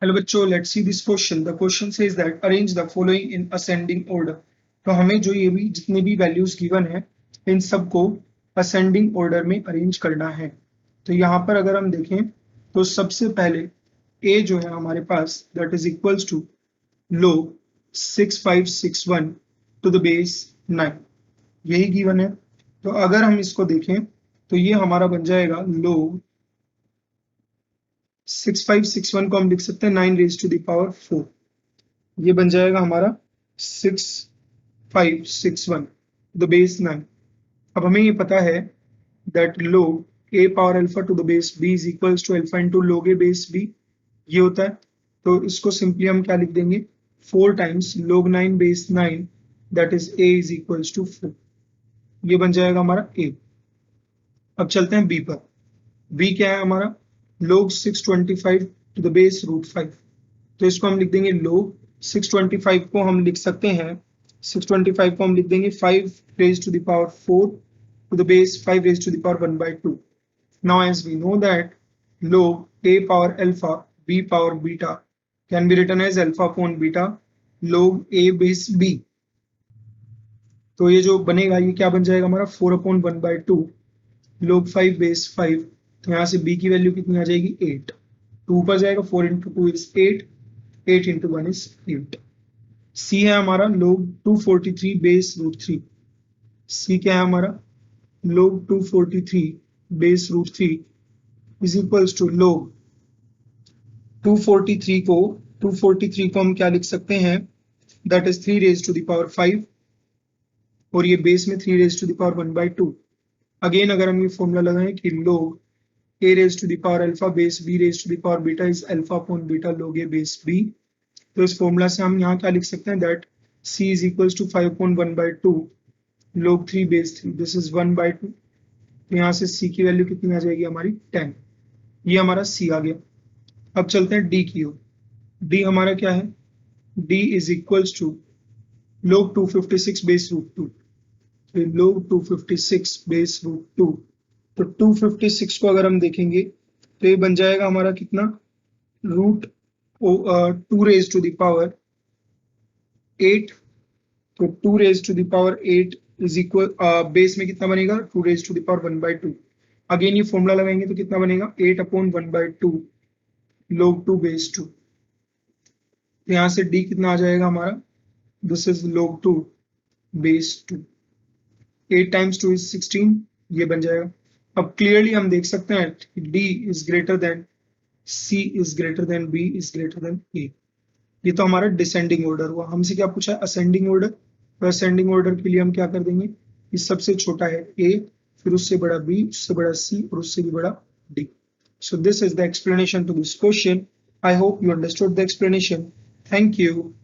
Hello बच्चों, let's see this question. The question says that arrange the following in ascending order. तो हमें जो ये भी जितने भी वैल्यूज गिवन है इन सबको असेंडिंग ऑर्डर में अरेंज करना है। तो यहाँ पर अगर हम देखें तो सबसे पहले a जो है हमारे पास that is equals to log 6561 to the base 9, यही गिवन है। तो अगर हम इसको देखें तो ये हमारा बन जाएगा log 6561 को हम लिख सकते हैं 9 रेज टू द पावर 4। ये बन जाएगा हमारा 6561 द बेस 9। अब हमें ये पता है that log a power alpha to the base b is equals to alpha into log a base b, ये होता है। तो इसको सिंपली हम क्या लिख देंगे 4 times log 9 base 9 that is a is equals to 4। ये बन जाएगा हमारा a। अब चलते हैं b पर। b क्या है हमारा log 625 to the base root 5। तो इसको हम लिख देंगे log 625 को हम लिख सकते हैं 625 को हम लिख देंगे 5 raise to the power 4 to the base 5 raised to the power 1 by 2. Now as we know that log a power alpha b power beta can be written as alpha upon beta log a base b. तो ये जो बनेगा ये क्या बन जाएगा हमारा 4 upon 1 by 2 log 5 base 5। तो यहाँ से b की वैल्यू कितनी आ जाएगी 8। 2 ऊपर जाएगा 4 into 2 is 8, 8 into 1 is 8। c है हमारा log 243 बेस रूट 3। c क्या है हमारा log 243 base root 3 is equals to log 243 को हम क्या लिख सकते हैं that is 3 raise to the power 5 और ये बेस में 3 raise to the power 1 by 2। Again अगर हम ये फॉर्मूला लगाएं कि log a raise to the power alpha base b raise to the power beta is alpha upon beta log a base b। तो इस फॉर्मूला से हम यहाँ क्या लिख सकते हैं that c is equals to 5 upon 1 by 2 log 3 base 3 this is 1 by 2। तो यहाँ से c की वैल्यू कितनी आ जाएगी हमारी 10। ये हमारा c आ गया। अब चलते हैं d की ओर। d हमारा क्या है d is equals to log 256 base root 2। तो log 256 बेस रूट 2, तो 256 को अगर हम देखेंगे तो ये बन जाएगा हमारा कितना root 2 raise to the power 8। तो 2 raise to the power 8 is equal base में कितना बनेगा 2 raise to the power 1 by 2। Again ये फॉर्मूला लगाएंगे तो कितना बनेगा 8 अपॉन 1 बाई 2 log 2 बेस 2। तो यहाँ से d कितना आ जाएगा हमारा this is log 2 base 2। 8 times 2 is 16, ये बन जाएगा। अब क्लियरली हम देख सकते हैं कि d is greater than c is greater than b is greater than a। ये तो हमारा डिसेंडिंग ऑर्डर हुआ। हमसे क्या पूछा है असेंडिंग ऑर्डर। तो असेंडिंग ऑर्डर के लिए हम क्या कर देंगे कि सबसे छोटा है a, फिर उससे बड़ा b, उससे बड़ा c और उससे भी बड़ा d। So this is the explanation to this question. I hope you understood the explanation. Thank you.